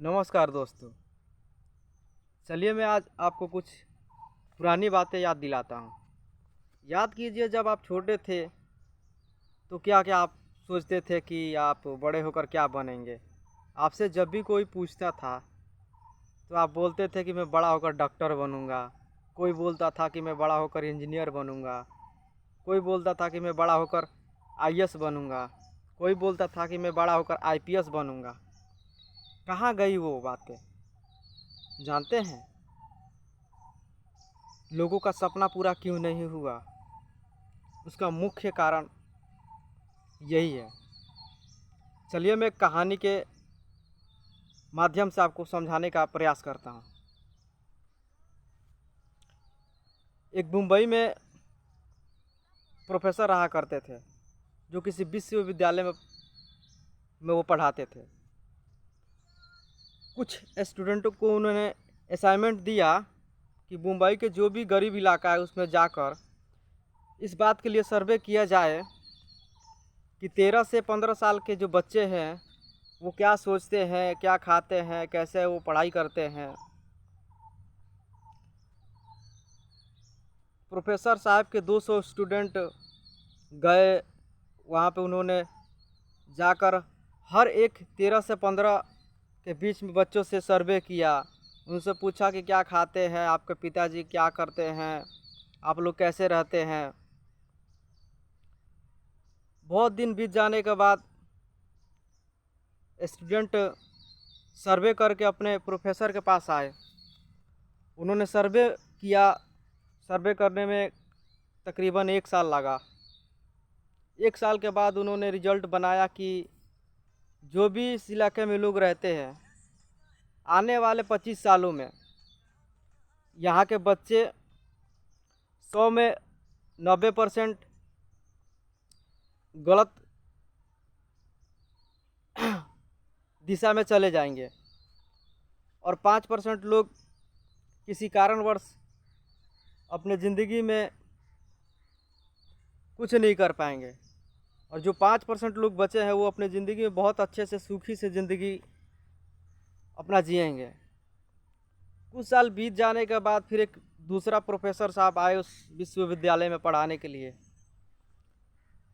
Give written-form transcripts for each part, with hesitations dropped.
नमस्कार दोस्तों। चलिए मैं आज आपको कुछ पुरानी बातें याद दिलाता हूँ। याद कीजिए, जब आप छोटे थे तो क्या क्या आप सोचते थे कि आप बड़े होकर क्या बनेंगे। आपसे जब भी कोई पूछता था तो आप बोलते थे कि मैं बड़ा होकर डॉक्टर बनूंगा। कोई बोलता था कि मैं बड़ा होकर इंजीनियर बनूंगा। कोई बोलता था कि मैं बड़ा होकर आईएएस बनूंगा। कोई बोलता था कि मैं बड़ा होकर आईपीएस बनूंगा। कहाँ गई वो बातें? जानते हैं लोगों का सपना पूरा क्यों नहीं हुआ? उसका मुख्य कारण यही है। चलिए मैं एक कहानी के माध्यम से आपको समझाने का प्रयास करता हूँ। एक मुंबई में प्रोफेसर रहा करते थे, जो किसी विश्वविद्यालय में वो पढ़ाते थे। कुछ स्टूडेंटों को उन्होंने असाइनमेंट दिया कि मुंबई के जो भी गरीब इलाका है उसमें जाकर इस बात के लिए सर्वे किया जाए कि 13 से 15 साल के जो बच्चे हैं वो क्या सोचते हैं, क्या खाते हैं, कैसे वो पढ़ाई करते हैं। प्रोफेसर साहब के 200 स्टूडेंट गए वहाँ पे। उन्होंने जाकर हर एक 13 से 15 के बीच में बच्चों से सर्वे किया। उनसे पूछा कि क्या खाते हैं, आपके पिताजी क्या करते हैं, आप लोग कैसे रहते हैं। बहुत दिन बीत जाने के बाद स्टूडेंट सर्वे करके अपने प्रोफेसर के पास आए। उन्होंने सर्वे किया। सर्वे करने में तकरीबन 1 साल लगा। 1 साल के बाद उन्होंने रिजल्ट बनाया कि जो भी इस इलाके में लोग रहते हैं, आने वाले 25 सालों में यहाँ के बच्चे 100 में 90% गलत दिशा में चले जाएंगे और 5% लोग किसी कारणवश अपने ज़िंदगी में कुछ नहीं कर पाएंगे। और जो 5% लोग बचे हैं वो अपने ज़िंदगी में बहुत अच्छे से सुखी से ज़िंदगी अपना जिएंगे। कुछ साल बीत जाने के बाद फिर एक दूसरा प्रोफेसर साहब आए उस विश्वविद्यालय में पढ़ाने के लिए।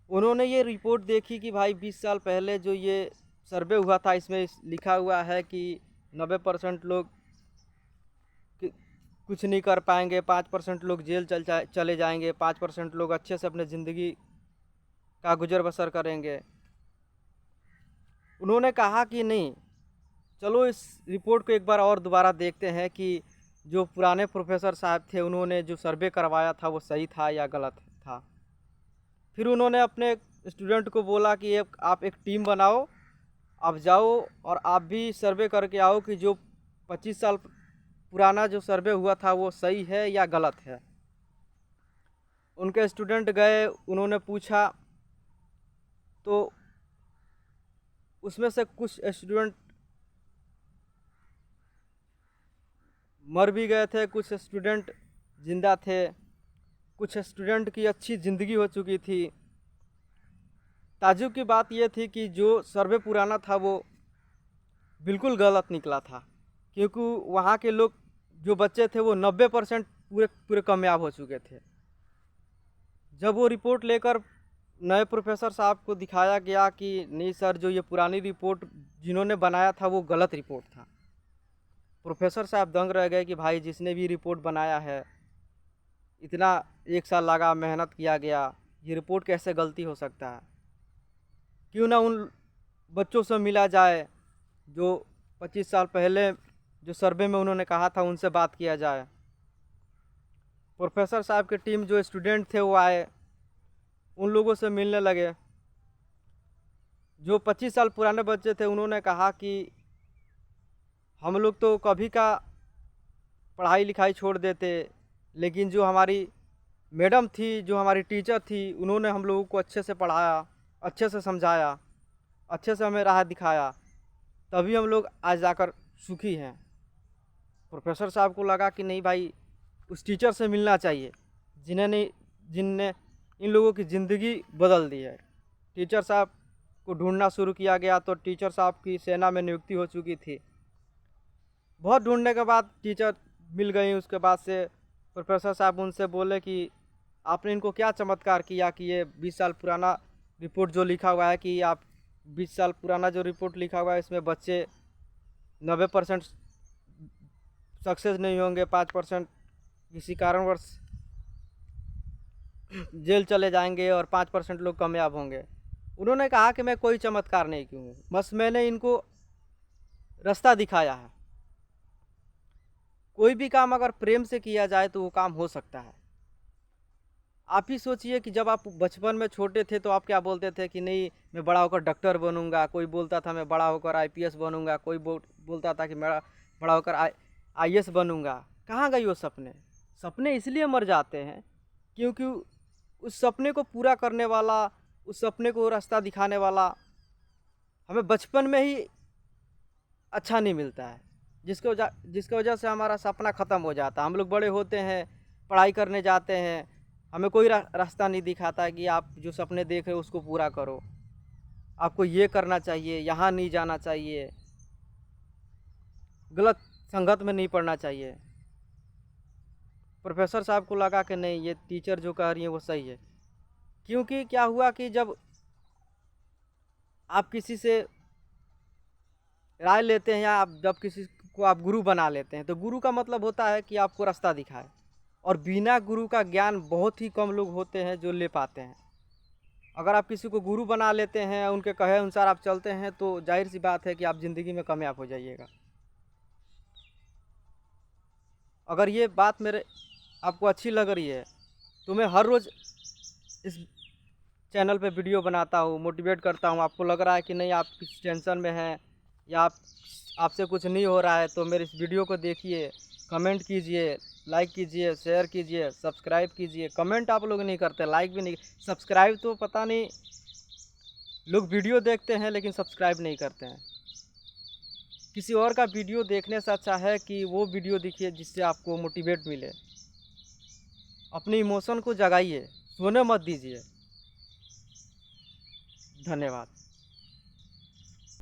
उन्होंने ये रिपोर्ट देखी कि भाई 20 साल पहले जो ये सर्वे हुआ था इसमें लिखा हुआ है कि 90% लोग कुछ नहीं कर पाएंगे, 5% लोग जेल चले जाएंगे, 5% लोग अच्छे से अपने ज़िंदगी का गुजर बसर करेंगे। उन्होंने कहा कि नहीं, चलो इस रिपोर्ट को एक बार और दोबारा देखते हैं कि जो पुराने प्रोफेसर साहब थे उन्होंने जो सर्वे करवाया था वो सही था या गलत था। फिर उन्होंने अपने स्टूडेंट को बोला कि आप एक टीम बनाओ, आप जाओ और आप भी सर्वे करके आओ कि जो 25 साल पुराना जो सर्वे हुआ था वो सही है या गलत है। उनके स्टूडेंट गए, उन्होंने पूछा तो उसमें से कुछ स्टूडेंट मर भी गए थे, कुछ स्टूडेंट जिंदा थे, कुछ स्टूडेंट की अच्छी ज़िंदगी हो चुकी थी। ताज्जुब की बात यह थी कि जो सर्वे पुराना था वो बिल्कुल गलत निकला था, क्योंकि वहाँ के लोग जो बच्चे थे वो 90% पूरे पूरे कामयाब हो चुके थे। जब वो रिपोर्ट लेकर नए प्रोफेसर साहब को दिखाया गया कि नहीं सर, जो ये पुरानी रिपोर्ट जिन्होंने बनाया था वो गलत रिपोर्ट था। प्रोफेसर साहब दंग रह गए कि भाई जिसने भी रिपोर्ट बनाया है, इतना 1 साल लगा, मेहनत किया गया, ये रिपोर्ट कैसे गलती हो सकता है। क्यों ना उन बच्चों से मिला जाए जो 25 साल पहले जो सर्वे में उन्होंने कहा था, उनसे बात किया जाए। प्रोफेसर साहब की टीम जो स्टूडेंट थे वो आए, उन लोगों से मिलने लगे। जो 25 साल पुराने बच्चे थे उन्होंने कहा कि हम लोग तो कभी का पढ़ाई लिखाई छोड़ देते, लेकिन जो हमारी मैडम थी, जो हमारी टीचर थी, उन्होंने हम लोगों को अच्छे से पढ़ाया, अच्छे से समझाया, अच्छे से हमें राह दिखाया, तभी हम लोग आज जाकर सुखी हैं। प्रोफेसर साहब को लगा कि नहीं भाई, उस टीचर से मिलना चाहिए जिनने इन लोगों की ज़िंदगी बदल दी है। टीचर साहब को ढूंढना शुरू किया गया तो टीचर साहब की सेना में नियुक्ति हो चुकी थी। बहुत ढूंढने के बाद टीचर मिल गई। उसके बाद से प्रोफेसर साहब उनसे बोले कि आपने इनको क्या चमत्कार किया कि ये 20 साल पुराना रिपोर्ट जो लिखा हुआ है कि आप 20 साल पुराना जो रिपोर्ट लिखा हुआ है इसमें बच्चे 90% सक्सेस नहीं होंगे, 5% किसी कारणवश जेल चले जाएंगे और 5% लोग कामयाब होंगे। उन्होंने कहा कि मैं कोई चमत्कार नहीं की हूँ, बस मैंने इनको रास्ता दिखाया है। कोई भी काम अगर प्रेम से किया जाए तो वो काम हो सकता है। आप ही सोचिए कि जब आप बचपन में छोटे थे तो आप क्या बोलते थे कि नहीं मैं बड़ा होकर डॉक्टर बनूंगा, कोई बोलता था मैं बड़ा होकर आईपीएस बनूंगा, कोई बोलता था कि मैं बड़ा होकर आईएएस बनूंगा। कहाँ गई वो सपने? सपने इसलिए मर जाते हैं क्योंकि उस सपने को पूरा करने वाला, उस सपने को रास्ता दिखाने वाला हमें बचपन में ही अच्छा नहीं मिलता है, जिसकी वजह से हमारा सपना ख़त्म हो जाता है। हम लोग बड़े होते हैं, पढ़ाई करने जाते हैं, हमें कोई रास्ता नहीं दिखाता है कि आप जो सपने देख रहे हो उसको पूरा करो, आपको ये करना चाहिए, यहाँ नहीं जाना चाहिए, गलत संगत में नहीं पढ़ना चाहिए। प्रोफेसर साहब को लगा कि नहीं ये टीचर जो कह रही है वो सही है। क्योंकि क्या हुआ कि जब आप किसी से राय लेते हैं या आप जब किसी को आप गुरु बना लेते हैं तो गुरु का मतलब होता है कि आपको रास्ता दिखाए, और बिना गुरु का ज्ञान बहुत ही कम लोग होते हैं जो ले पाते हैं। अगर आप किसी को गुरु बना लेते हैं, उनके कहे अनुसार आप चलते हैं तो जाहिर सी बात है कि आप ज़िंदगी में कामयाब हो जाइएगा। अगर ये बात मेरे आपको अच्छी लग रही है तो मैं हर रोज़ इस चैनल पे वीडियो बनाता हूँ, मोटिवेट करता हूँ। आपको लग रहा है कि नहीं आप किसी टेंशन में हैं या आपसे कुछ नहीं हो रहा है तो मेरे इस वीडियो को देखिए, कमेंट कीजिए, लाइक कीजिए, शेयर कीजिए, सब्सक्राइब कीजिए। कमेंट आप लोग नहीं करते, लाइक भी नहीं, सब्सक्राइब तो पता नहीं, लोग वीडियो देखते हैं लेकिन सब्सक्राइब नहीं करते हैं। किसी और का वीडियो देखने से अच्छा है कि वो वीडियो देखिए जिससे आपको मोटिवेट मिले। अपने इमोशन को जगाइए, सोने मत दीजिए। धन्यवाद।